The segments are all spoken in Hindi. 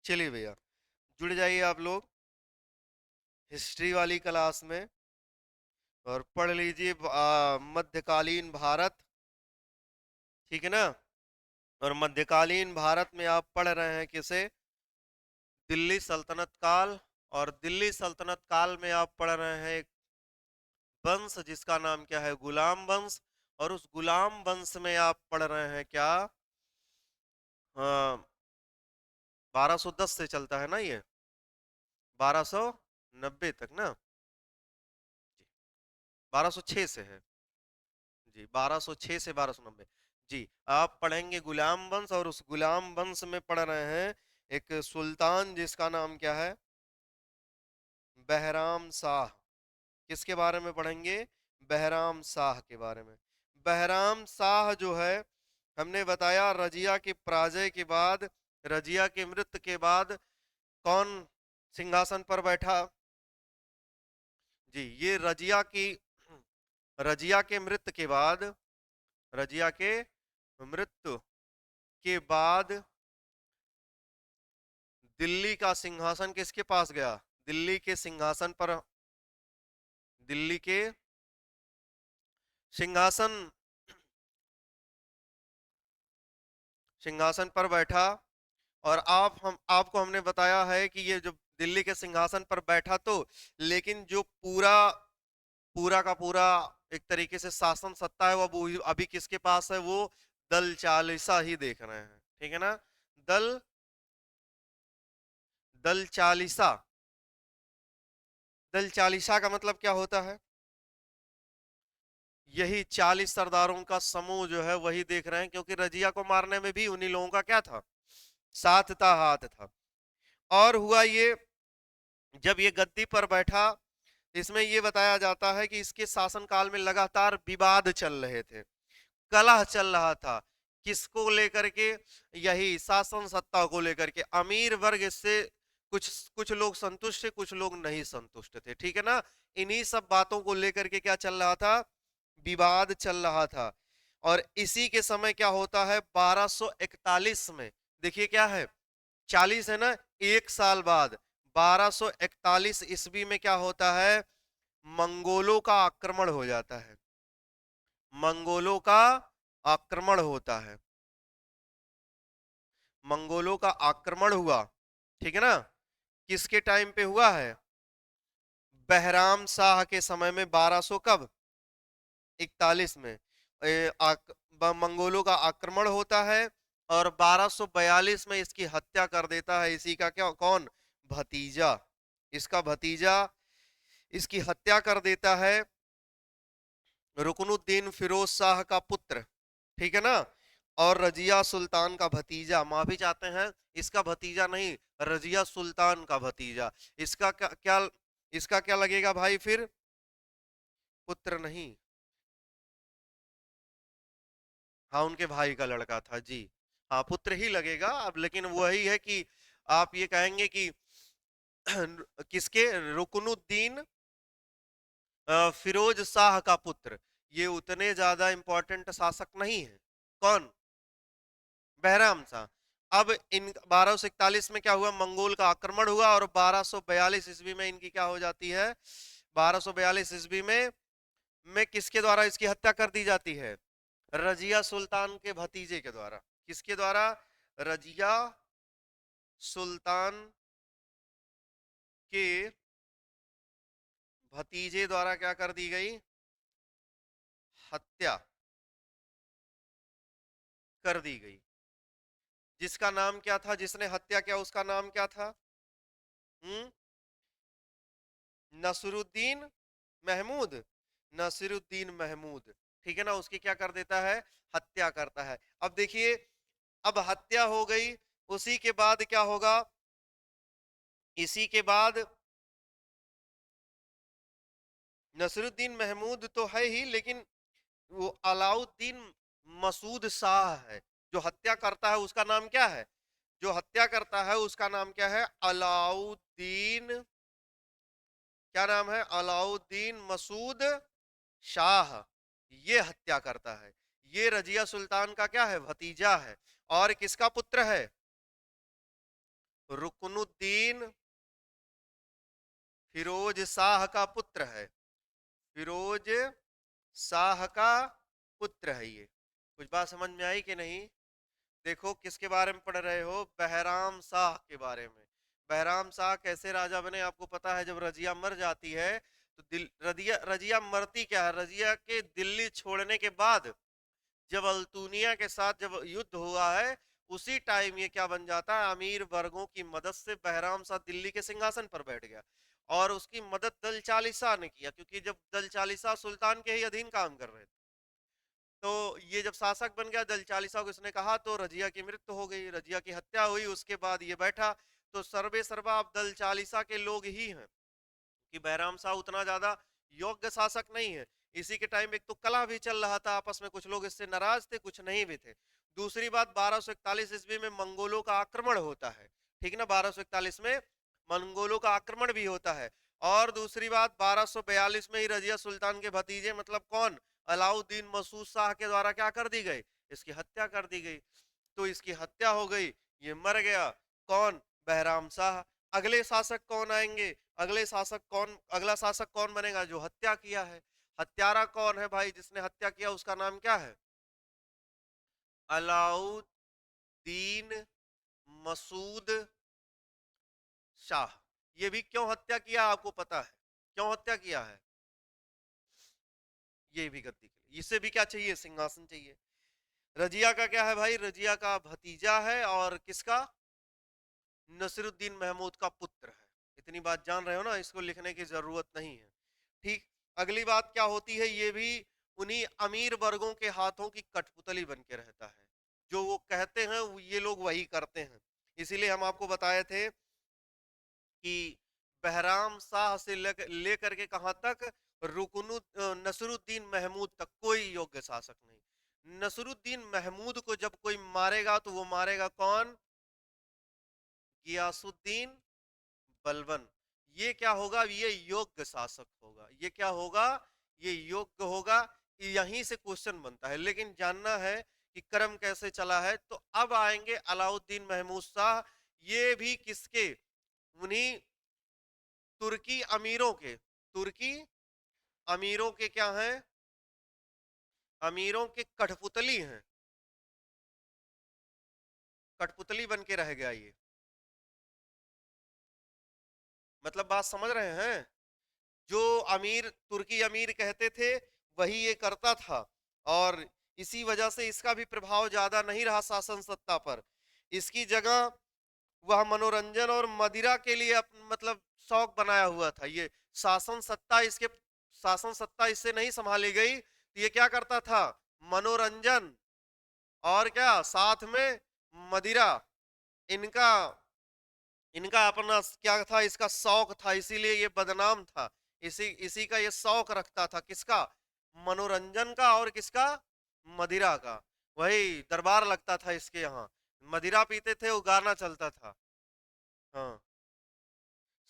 चलिए भैया, जुड़ जाइए आप लोग हिस्ट्री वाली क्लास में और पढ़ लीजिए मध्यकालीन भारत। ठीक है ना। और मध्यकालीन भारत में आप पढ़ रहे हैं किसे? दिल्ली सल्तनत काल। और दिल्ली सल्तनत काल में आप पढ़ रहे हैं एक वंश जिसका नाम क्या है? गुलाम वंश। और उस गुलाम वंश में आप पढ़ रहे हैं क्या? 1210 से चलता है ना ये? 1290 तक ना जी? 1206 से है जी। 1206 से 1290 जी। आप पढ़ेंगे गुलाम वंश और उस गुलाम वंश में पढ़ रहे हैं एक सुल्तान जिसका नाम क्या है? बहराम शाह। किसके बारे में पढ़ेंगे? बहराम शाह के बारे में। बहराम शाह जो है, हमने बताया रजिया की पराजय के बाद, रजिया की मृत्यु के बाद कौन सिंहासन पर बैठा? जी, ये रजिया के मृत्यु के बाद, रजिया के मृत्यु के बाद दिल्ली का सिंहासन किसके पास गया? दिल्ली के सिंहासन पर, दिल्ली के सिंहासन सिंहासन पर बैठा। और आपको हमने बताया है कि ये जो दिल्ली के सिंहासन पर बैठा तो, लेकिन जो पूरा पूरा का पूरा एक तरीके से शासन सत्ता है वो अभी किसके पास है? वो दल चालीसा ही देख रहे हैं। ठीक है ना। दल दल चालीसा। दल चालीसा का मतलब क्या होता है? यही 40 सरदारों का समूह जो है वही देख रहे हैं, क्योंकि रजिया को मारने में भी उन्हीं लोगों का क्या था? साथ था, हाथ था। और हुआ ये, जब ये गद्दी पर बैठा, इसमें ये बताया जाता है कि इसके शासनकाल में लगातार विवाद चल रहे थे, कलह चल रहा था। किसको लेकर के? यही शासन सत्ता को लेकर के। अमीर वर्ग से कुछ कुछ लोग संतुष्ट थे, कुछ लोग नहीं संतुष्ट थे। ठीक है ना। इन्हीं सब बातों को लेकर के क्या चल रहा था? विवाद चल रहा था। और इसी के समय क्या होता है? 1241 में, देखिए क्या है, 40 है ना, एक साल बाद 1241 ईस्वी में क्या होता है? मंगोलों का आक्रमण हो जाता है। मंगोलों का आक्रमण होता है। मंगोलों का आक्रमण हुआ। ठीक है ना। किसके टाइम पे हुआ है? बहराम शाह के समय में, 1200 कब? 41 में मंगोलों का आक्रमण होता है। और 1242 में इसकी हत्या कर देता है। इसी का क्या, कौन? भतीजा। इसका भतीजा इसकी हत्या कर देता है, रुकनुद्दीन फिरोज शाह का पुत्र। ठीक है ना। और रजिया सुल्तान का भतीजा, माफी चाहते हैं, इसका भतीजा नहीं, रजिया सुल्तान का भतीजा। इसका क्या लगेगा भाई फिर? पुत्र नहीं, हाँ उनके भाई का लड़का था जी। हाँ पुत्र ही लगेगा अब, लेकिन वही है कि आप ये कहेंगे कि किसके? रुकनुद्दीन फिरोज शाह का पुत्र। ये उतने ज्यादा इंपॉर्टेंट शासक नहीं है। कौन? बहराम शाह। अब इन 1241 में क्या हुआ? मंगोल का आक्रमण हुआ और 1242 ईस्वी में इनकी क्या हो जाती है? 1242 ईस्वी में किसके द्वारा इसकी हत्या कर दी जाती है? रजिया सुल्तान के भतीजे के द्वारा। किसके द्वारा? रजिया सुल्तान के भतीजे द्वारा क्या कर दी गई? हत्या कर दी गई। जिसका नाम क्या था? जिसने हत्या किया उसका नाम क्या था? हम्म नसरुद्दीन महमूद। नसरुद्दीन महमूद। ठीक है ना। उसकी क्या कर देता है? हत्या करता है। अब देखिए, अब हत्या हो गई, उसी के बाद क्या होगा? इसी के बाद नसरुद्दीन महमूद तो है ही, लेकिन वो अलाउद्दीन मसूद शाह है जो हत्या करता है। उसका नाम क्या है? जो हत्या करता है उसका नाम क्या है? अलाउद्दीन। क्या नाम है? अलाउद्दीन मसूद शाह। ये हत्या करता है। ये रजिया सुल्तान का क्या है? भतीजा है। और किसका पुत्र है? रुकनुद्दीन फिरोज शाह का पुत्र है। फिरोज शाह का पुत्र है ये। कुछ बात समझ में आई कि नहीं? देखो किसके बारे में पढ़ रहे हो, बहराम शाह के बारे में। बहराम शाह कैसे राजा बने आपको पता है। जब रजिया मर जाती है तो रजिया रजिया मरती क्या है, रजिया के दिल्ली छोड़ने के बाद जब अल्तुनिया के साथ जब युद्ध हुआ है, उसी टाइम ये क्या बन जाता है, अमीर वर्गों की मदद से बहराम शाह दिल्ली के सिंहासन पर बैठ गया। और उसकी मदद दल चालीसा ने किया, क्योंकि जब दल चालीसा सुल्तान के ही अधीन काम कर रहे थे, तो ये जब शासक बन गया दल चालीसा को इसने कहा, तो रजिया की मृत्यु हो गई, रजिया की हत्या हुई, उसके बाद ये बैठा। तो सर्वे सर्वा अब दल चालीसा के लोग ही हैं, कि बहराम शाह उतना ज्यादा योग्य शासक नहीं है। इसी के टाइम एक तो कला भी चल रहा था, आपस में कुछ लोग इससे नाराज थे, कुछ नहीं भी थे। दूसरी बात 1241 ईस्वी में मंगोलों का आक्रमण होता है, ठीक ना, 1241 में मंगोलों का आक्रमण भी होता है। और दूसरी बात 1242 में ही रजिया सुल्तान के भतीजे मतलब कौन, अलाउद्दीन मसूद शाह के द्वारा क्या कर दी गई, इसकी हत्या कर दी गई। तो इसकी हत्या हो गई, ये मर गया, कौन, बहराम शाह। अगले शासक कौन आएंगे, अगला शासक कौन बनेगा, जो हत्या किया है। हत्यारा कौन है भाई, जिसने हत्या किया उसका नाम क्या है, अलाउद्दीन मसूद शाह। ये भी क्यों हत्या किया आपको पता है, क्यों हत्या किया है, ये भी गद्दी के लिए। इसे भी क्या चाहिए, सिंहासन चाहिए। रजिया का क्या है भाई, रजिया का भतीजा है, और किसका, नसीरुद्दीन महमूद का पुत्र है। इतनी बात जान रहे हो ना, इसको लिखने की जरूरत नहीं है। ठीक। अगली बात क्या होती है, ये भी उन्हीं अमीर वर्गों के हाथों की कठपुतली बन के रहता है। जो वो कहते हैं ये लोग वही करते हैं। इसीलिए हम आपको बताए थे कि बहराम शाह से लेकर के कहां तक, नसरुद्दीन महमूद तक कोई योग्य शासक नहीं। नसरुद्दीन महमूद को जब कोई मारेगा तो वो मारेगा कौन, गियासुद्दीन बलबन। ये क्या होगा, ये योग्य शासक होगा। ये क्या होगा, ये योग्य होगा। यहीं से क्वेश्चन बनता है, लेकिन जानना है कि क्रम कैसे चला है। तो अब आएंगे अलाउद्दीन महमूद शाह। ये भी किसके, उन्हीं तुर्की अमीरों के, तुर्की अमीरों के क्या हैं, अमीरों के कठपुतली हैं, कठपुतली बन के रह गया ये। मतलब बात समझ रहे हैं, जो अमीर तुर्की अमीर कहते थे वही ये करता था। और इसी वजह से इसका भी प्रभाव ज्यादा नहीं रहा शासन सत्ता पर। इसकी जगह वह मनोरंजन और मदिरा के लिए मतलब शौक बनाया हुआ था। ये शासन सत्ता इसके, शासन सत्ता इससे नहीं संभाली गई, तो ये क्या करता था, मनोरंजन और क्या साथ में मदिरा, इनका इनका अपना क्या था, इसका शौक था, इसीलिए ये बदनाम था। इसी इसी का ये शौक रखता था, किसका, मनोरंजन का और किसका, मदिरा का। वही दरबार लगता था इसके यहाँ, मदिरा पीते थे, वो गाना चलता था। हाँ,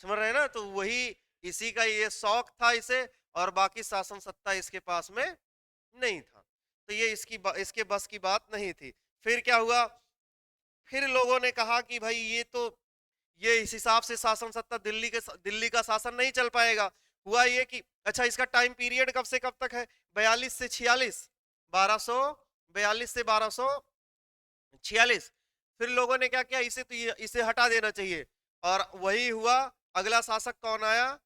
समझ रहे हैं ना, तो वही इसी का ये शौक था इसे, और बाकी शासन सत्ता इसके पास में नहीं था। तो ये इसके बस की बात नहीं थी। फिर क्या हुआ, फिर लोगों ने कहा कि भाई ये इस हिसाब से शासन सत्ता दिल्ली का शासन नहीं चल पाएगा। हुआ ये कि अच्छा, इसका टाइम पीरियड कब से कब तक है, 42 से 46, 1242 से 1246। फिर लोगों ने क्या किया, इसे हटा देना चाहिए। और वही हुआ। अगला शासक कौन आया,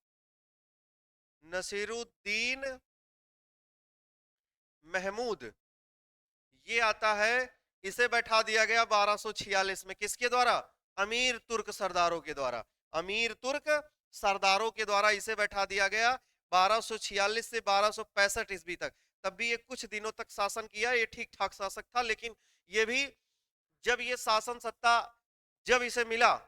नसीरुद्दीन महमूद, ये आता है। इसे बैठा दिया गया 1246 में, किसके द्वारा, अमीर तुर्क सरदारों के द्वारा, अमीर तुर्क सरदारों के द्वारा इसे बैठा दिया गया 1246 से 1265 ईस्वी तक। तब भी ये कुछ दिनों तक शासन किया, ये ठीक ठाक शासक था। लेकिन ये भी जब ये शासन सत्ता जब इसे मिला,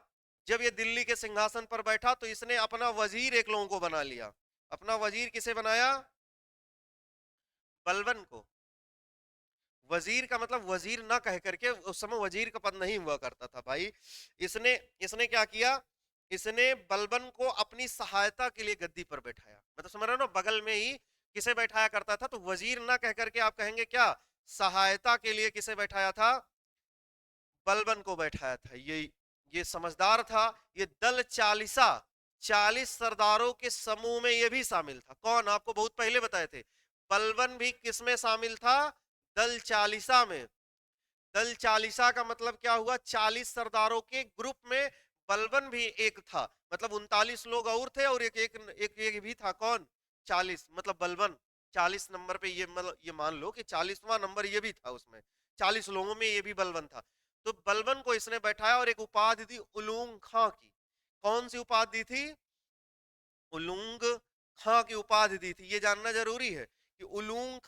जब ये दिल्ली के सिंहासन पर बैठा, तो इसने अपना वजीर एक लोगों को बना लिया। अपना वजीर किसे बनाया, बलबन को। वजीर का मतलब वजीर ना कह करके, उस समय वजीर का पद नहीं हुआ करता था भाई। इसने इसने क्या किया, इसने बलबन को अपनी सहायता के लिए गद्दी पर बैठाया। मतलब समझ रहे हो ना, बगल में ही किसे बैठाया करता था, तो वजीर ना कह करके आप कहेंगे क्या, सहायता के लिए किसे बैठाया था, बलबन को बैठाया था। ये समझदार था। ये दल चालीसा, 40 सरदारों के समूह में ये भी शामिल था। कौन? आपको बहुत पहले बताए थे। बलबन भी किसमें शामिल था? दल चालीसा में। दल चालीसा का मतलब क्या हुआ? 40 सरदारों के ग्रुप में बलबन भी एक था। मतलब 39 लोग और थे और एक भी था। कौन? 40, मतलब बलबन 40 नंबर पे। ये मतलब ये मान लो कि 40वां नंबर ये भी था उसमें, 40 लोगों में ये भी बलबन था। तो बलबन को इसने बैठाया और एक उपाधि दी उलूंग खां की। कौन सी उपाधि थी? उलूंग खां की उपाधि दी थी। ये जानना जरूरी है कि उलूंग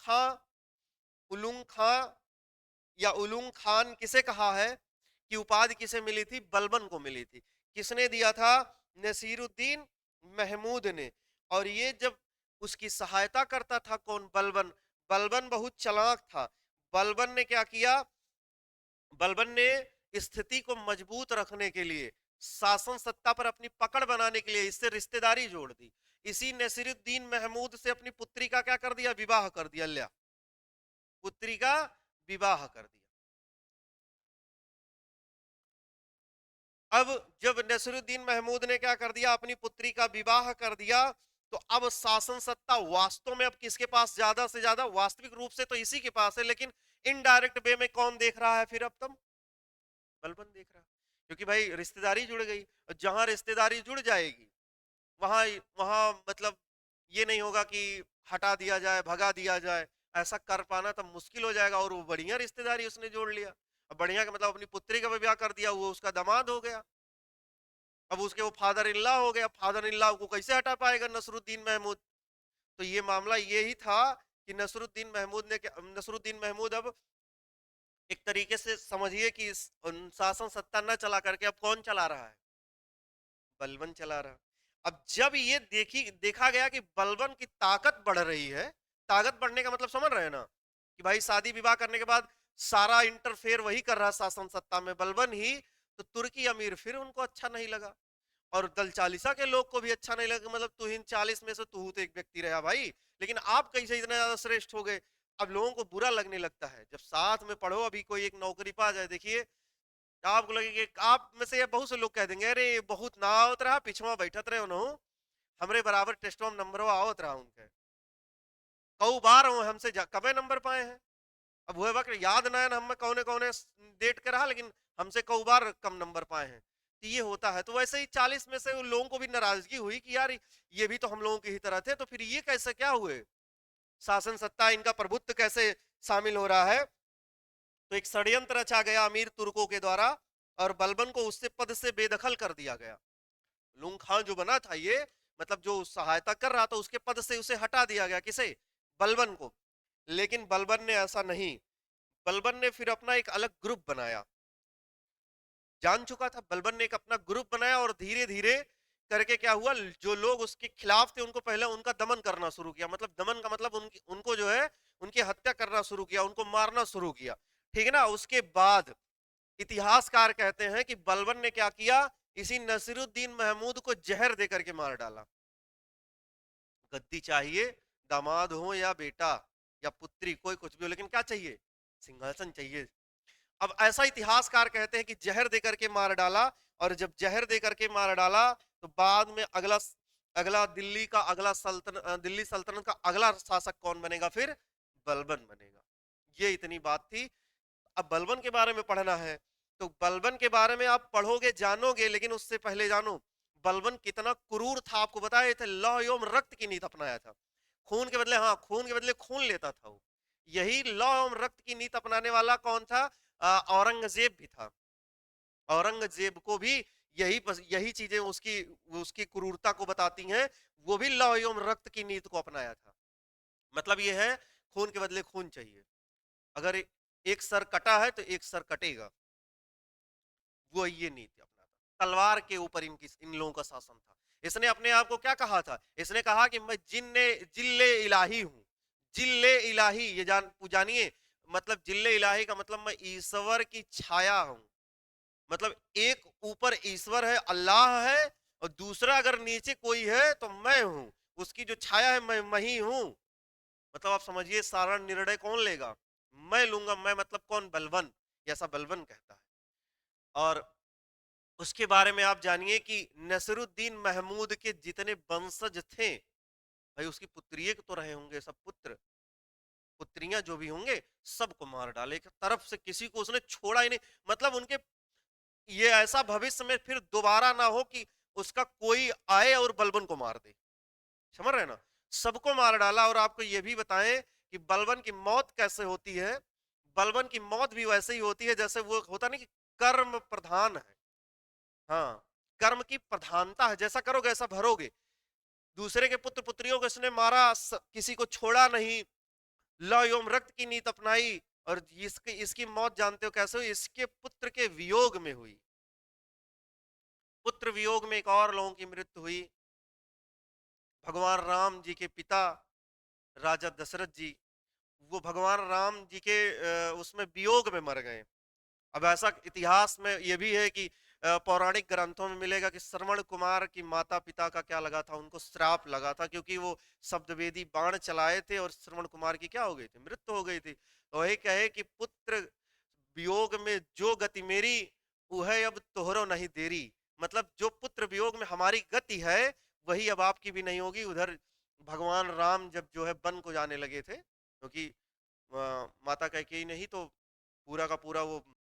खां या उलूंग खान किसे कहा है, कि उपाधि किसे मिली थी? बलबन को मिली थी। किसने दिया था? नसीरुद्दीन महमूद ने। और ये जब उसकी सहायता करता था कौन? बलबन। बलबन बहुत चालाक था। बलबन ने क्या किया? बलबन ने स्थिति को मजबूत रखने के लिए, शासन सत्ता पर अपनी पकड़ बनाने के लिए इससे रिश्तेदारी जोड़ दी। इसी नसीरुद्दीन महमूद से अपनी पुत्री का क्या कर दिया? विवाह कर दिया। लिया, पुत्री का विवाह कर दिया। अब जब नसीरुद्दीन महमूद ने क्या कर दिया? अपनी पुत्री का विवाह कर दिया। तो अब शासन सत्ता वास्तव में अब किसके पास ज्यादा से ज्यादा? वास्तविक रूप से तो इसी के पास है, लेकिन इनडायरेक्ट वे में कौन देख रहा है फिर? अब तब बलबन देख रहा है, क्योंकि भाई रिश्तेदारी जुड़ गई। जहां रिश्तेदारी जुड़ जाएगी वहां वहां मतलब ये नहीं होगा कि हटा दिया जाए, भगा दिया जाए। ऐसा कर पाना तब मुश्किल हो जाएगा। और वो बढ़िया रिश्तेदारी उसने जोड़ लिया। अब बढ़िया का मतलब अपनी पुत्री का विवाह कर दिया, वो उसका दामाद हो गया। अब उसके वो फादर इन लॉ हो गया। फादर इन लॉ को कैसे हटा पाएगा नसरुद्दीन महमूद? तो ये मामला ये ही था कि नसरुद्दीन महमूद अब एक तरीके से समझिए कि शासन सत्ता न चला करके अब कौन चला रहा है? बलबन चला रहा। अब जब ये देखा गया कि बलबन की ताकत बढ़ रही है, ताकत बढ़ने का मतलब समझ रहे हैं ना, कि भाई शादी विवाह करने के बाद सारा इंटरफेयर वही कर रहा है शासन सत्ता में, बलबन ही। तो तुर्की अमीर फिर उनको अच्छा नहीं लगा, और दल चालीसा के लोग को भी अच्छा नहीं लगा। मतलब तू इन 40 में से तू तो एक व्यक्ति रहा भाई, लेकिन आप कैसे इतने ज्यादा श्रेष्ठ हो गए? अब लोगों को बुरा लगने लगता है जब साथ में पढ़ो, अभी कोई एक नौकरी पा जाए। देखिए, आपको लगेगा, आप में से बहुत से लोग कह देंगे, अरे बहुत ना आवत रहा, पिछवा बैठत रहे उन्हों, हमरे बराबर टेस्ट में नंबर आवत रहा उनके, कई बार वो हमसे कबे नंबर पाए हैं। अब वह वक्त याद ना है हम कौने कौने डेट के रहा, लेकिन हमसे कई बार कम नंबर पाए हैं। तो ये होता है। तो वैसे ही 40 में से उन लोगों को भी नाराजगी हुई कि यार ये भी तो हम लोगों की ही तरह थे, तो फिर ये कैसे क्या हुए? शासन सत्ता, इनका प्रभुत्व कैसे शामिल हो रहा है? तो एक षड्यंत्र रचा गया अमीर तुर्कों के द्वारा, और बलबन को उससे पद से बेदखल कर दिया गया। लुंग खान जो बना था, ये मतलब जो सहायता कर रहा था, उसके पद से उसे हटा दिया गया। किसे? बलबन को। लेकिन बलबन ने ऐसा नहीं, बलबन ने फिर अपना एक अलग ग्रुप बनाया। जान चुका था, बलबन ने एक अपना ग्रुप बनाया, और धीरे धीरे करके क्या हुआ, जो लोग उसके खिलाफ थे उनको पहले उनका दमन करना शुरू किया। मतलब दमन का मतलब उनको जो है उनकी हत्या करना शुरू किया, उनको मारना शुरू किया। ठीक है ना? उसके बाद इतिहासकार कहते हैं कि बलबन ने क्या किया, इसी नसीरुद्दीन महमूद को जहर देकर के मार डाला। गद्दी चाहिए, दामाद हो या बेटा या पुत्री, कोई कुछ भी हो, लेकिन क्या चाहिए? सिंहासन चाहिए। अब ऐसा इतिहासकार कहते हैं कि जहर देकर के मार डाला। और जब जहर देकर के मार डाला, तो बाद में अगला अगला दिल्ली सल्तनत का अगला शासक कौन बनेगा फिर? बलबन बनेगा। ये इतनी बात थी। अब बलबन के बारे में पढ़ना है, तो बलबन के बारे में आप पढ़ोगे, जानोगे, लेकिन उससे पहले जानो बलबन कितना क्रूर था। आपको बताया थे, लौह एवं रक्त की नीति अपनाया था। खून के बदले, हाँ, खून के बदले खून लेता था वो। यही लौह एवं रक्त की नीति अपनाने वाला कौन था? औरंगजेब भी था। औरंगजेब को भी यही चीजें उसकी उसकी क्रूरता को बताती हैं। वो भी लौह एवं रक्त की नीति को अपनाया था। मतलब ये है, खून के बदले खून चाहिए। अगर एक सर कटा है तो एक सर कटेगा। वो ये नीति अपनाता। तलवार के ऊपर इन लोगों का शासन था। इसने अपने आप को क्या कहा था? इसने कहा कि मैं जिल्ले इलाही हूं। जिल्ले इलाही, ये जानिए, मतलब जिल्ले इलाही का मतलब मैं ईश्वर की छाया हूं। मतलब एक ऊपर ईश्वर है, अल्लाह है, और दूसरा अगर नीचे कोई है तो मैं हूं, उसकी जो छाया है मैं ही हूं। मतलब आप समझिए, सारा निर्णय कौन लेगा? मैं लूंगा। मैं मतलब कौन? बलबन। ऐसा बलबन कहता है। और उसके बारे में आप जानिए कि नसरुद्दीन महमूद के जितने वंशज थे, भाई उसकी पुत्रिये तो रहे होंगे, सब पुत्र पुत्रियां जो भी होंगे सबको मार डाले, एक तरफ से किसी को उसने छोड़ा ही नहीं। मतलब उनके ये ऐसा भविष्य में फिर दोबारा ना हो कि उसका कोई आए और बलबन को मार दे, समझ रहे ना, सबको मार डाला। और आपको ये भी बताएं कि बलबन की मौत कैसे होती है। बलबन की मौत भी वैसे ही होती है जैसे वो होता नहीं कि कर्म प्रधान है, हाँ, कर्म की प्रधानता है, जैसा करोगे ऐसा भरोगे। दूसरे के पुत्र पुत्रियों को इसने मारा, किसी को छोड़ा नहीं, लौ एवं रक्त की नीति अपनाई। और इसकी इसकी मौत जानते हो कैसे हुई? इसके पुत्र के वियोग में हुई। पुत्र वियोग में एक और लोगों की मृत्यु हुई, भगवान राम जी के पिता राजा दशरथ जी, वो भगवान राम जी के उसमें वियोग में मर गए। अब ऐसा इतिहास में ये भी है कि पौराणिक ग्रंथों में मिलेगा कि श्रवण कुमार की माता पिता का क्या लगा था, उनको श्राप लगा था, क्योंकि वो शब्दवेदी बाण चलाए थे और श्रवण कुमार की क्या हो गई थी, मृत्यु हो गई थी। तो वही कहे कि पुत्र वियोग में जो गति मेरी, वह अब तोहरो नहीं देरी। मतलब जो पुत्र वियोग में हमारी गति है वही अब आपकी भी नहीं होगी। उधर भगवान राम जब जो है वन को जाने लगे थे, क्योंकि माता कैकेयी ने ही तो पूरा का पूरा वो